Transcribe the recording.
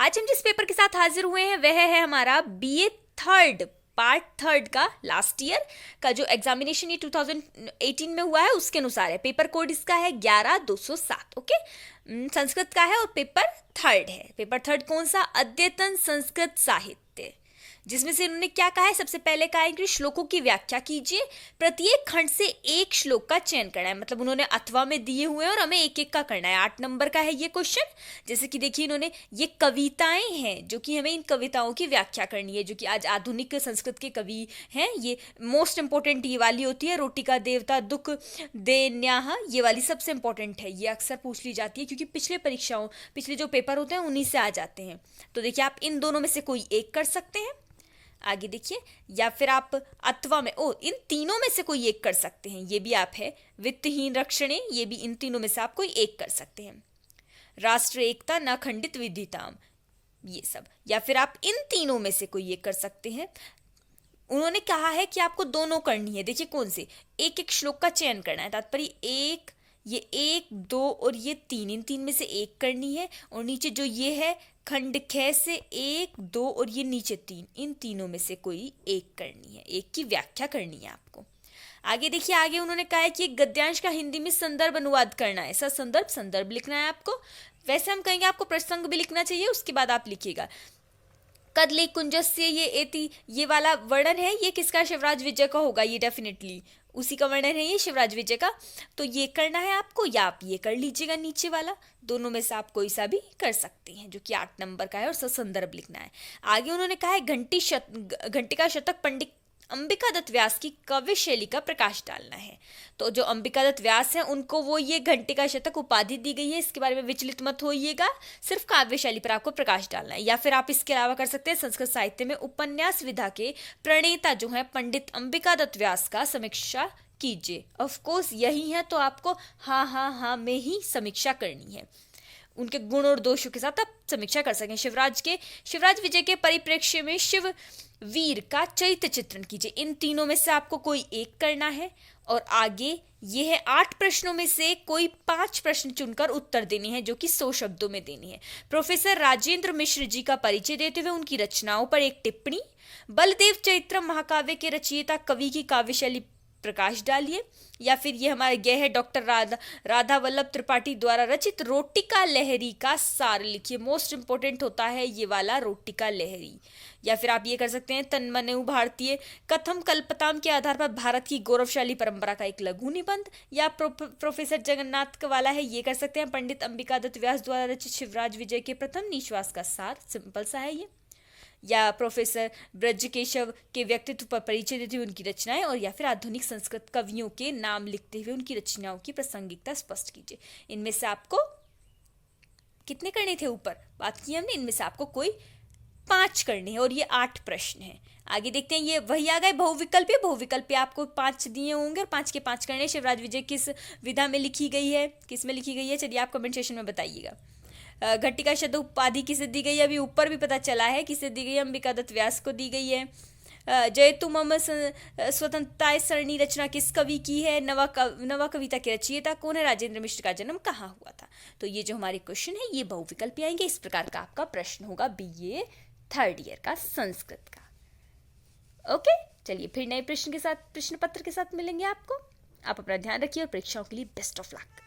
आज हम जिस पेपर के साथ हाजिर हुए हैं वह है हमारा बीए थर्ड पार्ट थर्ड का लास्ट ईयर का जो एग्जामिनेशन ये 2018 में हुआ है उसके अनुसार है। पेपर कोड इसका है 11207। ओके, संस्कृत का है और पेपर थर्ड है। पेपर थर्ड कौन सा? अद्यतन संस्कृत साहित्य, जिसमें से इन्होंने क्या कहा है? सबसे पहले कहा है कि श्लोकों की व्याख्या कीजिए, प्रत्येक खंड से एक श्लोक का चयन करना है। मतलब उन्होंने अथवा में दिए हुए हैं और हमें एक एक का करना है। 8 नंबर का है ये क्वेश्चन। जैसे कि देखिए इन्होंने ये कविताएं हैं जो कि हमें इन कविताओं की व्याख्या करनी है, जो कि आज आधुनिक संस्कृत के कवि हैं। ये मोस्ट इंपॉर्टेंट ये वाली होती है, रोटी का देवता दुख देन्याह, ये वाली सबसे इंपॉर्टेंट है। ये अक्सर पूछ ली जाती है क्योंकि पिछले जो पेपर होते हैं उन्हीं से आ जाते हैं। तो देखिए आप इन दोनों में से कोई एक कर सकते हैं। आगे देखिए, या फिर आप अथवा में इन तीनों में से कोई एक कर सकते हैं। ये भी आप है वित्तहीन रक्षणे, ये भी इन तीनों में से आप कोई एक कर सकते हैं। राष्ट्र एकता न खंडित विद्युताम, ये सब, या फिर आप इन तीनों में से कोई एक कर सकते हैं। उन्होंने कहा है कि आपको दोनों करनी है। देखिए कौन से? एक एक श्लोक का चयन करना है। तात्पर्य ये एक दो और ये तीन, इन तीन में से एक करनी है। और नीचे जो ये है खंड ख से एक दो और ये नीचे तीन, इन तीनों में से कोई एक करनी है, एक की व्याख्या करनी है आपको। आगे देखिए, आगे उन्होंने कहा है कि एक गद्यांश का हिंदी में संदर्भ अनुवाद करना है। संदर्भ लिखना है आपको। वैसे हम कहेंगे आपको प्रसंग भी लिखना चाहिए, उसके बाद आप लिखिएगा। कदली कुंजस्य ये एति, ये वाला वर्णन है, ये किसका? शिवराज विजय का होगा। ये डेफिनेटली उसी का वर्णन है, ये शिवराज विजय का। तो ये करना है आपको, या आप ये कर लीजिएगा नीचे वाला। दोनों में से आप कोई सा भी कर सकते हैं, जो कि 8 नंबर का है और संदर्भ लिखना है। आगे उन्होंने कहा है घंटिका शतक पंडित अंबिका दत्त व्यास की काव्य शैली का प्रकाश डालना है। तो जो अंबिका दत्त व्यास हैं उनको वो ये घंटिका शतक उपाधि दी गई है, इसके बारे में विचलित मत होइएगा। सिर्फ काव्य शैली पर आपको प्रकाश डालना है। या फिर आप इसके अलावा कर सकते हैं संस्कृत साहित्य में उपन्यास विधा के प्रणेता जो है पंडित अंबिका दत्त व्यास का समीक्षा कीजिए। ऑफ कोर्स यही है, तो आपको हाँ में ही समीक्षा करनी है। उनके गुण और दोषों के साथ आप समीक्षा कर सकें। शिवराज विजय के परिप्रेक्ष्य में शिव वीर का चरित्र चित्रण कीजिए। इन तीनों में से आपको कोई एक करना है। और आगे ये है 8 प्रश्नों में से कोई 5 प्रश्न चुनकर उत्तर देने हैं, जो कि 100 शब्दों में देनी है। प्रोफेसर राजेंद्र मिश्र जी का परिचय देते हुए उनकी रचनाओं पर एक टिप्पणी। बलदेव चरित्र महाकाव्य के रचयिता कवि की काव्यशैली प्रकाश डालिए। या फिर ये हमारे गए है डॉक्टर राधा वल्लभ त्रिपाठी द्वारा रचित रोटिका लहरी का सार लिखिए। मोस्ट इंपोर्टेंट होता है ये वाला रोटिका लहरी। या फिर आप ये कर सकते हैं तन्मनु भारतीय कथम कल्पताम के आधार पर भारत की गौरवशाली परंपरा का एक लघु निबंध। या प्रोफेसर जगन्नाथ वाला है, ये कर सकते हैं पंडित अंबिका दत्त व्यास द्वारा रचित शिवराज विजय के प्रथम निश्वास का सार। सिंपल सा है ये। या प्रोफेसर ब्रजकेशव के व्यक्तित्व पर परिचय देते हुए उनकी रचनाएं। और या फिर आधुनिक संस्कृत कवियों के नाम लिखते हुए उनकी रचनाओं की प्रासंगिकता स्पष्ट कीजिए। इनमें से आपको कितने करने थे? ऊपर बात की हमने, इनमें से आपको कोई 5 करने हैं और ये 8 प्रश्न हैं। आगे देखते हैं, ये वही आ गए बहुविकल्पीय आपको 5 दिए होंगे और 5 के 5 करने। शिवराज विजय किस विधा में लिखी गई है, किस में लिखी गई है? चलिए आप कमेंट सेक्शन में बताइएगा। घटिका शतक उपाधि किसे दी गई है? अभी ऊपर भी पता चला है किसे दी गई है, अंबिका दत्त व्यास को दी गई है। जयतु मम स्वतंत्रता सरणी रचना किस कवि की है? नवा कविता के रचयिता कौन है? राजेंद्र मिश्र का जन्म कहाँ हुआ था? तो ये जो हमारे क्वेश्चन है ये बहुविकल्पी आएंगे। इस प्रकार का आपका प्रश्न होगा बीए थर्ड ईयर का संस्कृत का। ओके, चलिए फिर नए प्रश्न पत्र के साथ मिलेंगे आपको। आप अपना ध्यान रखिए और परीक्षाओं के लिए बेस्ट ऑफ लक।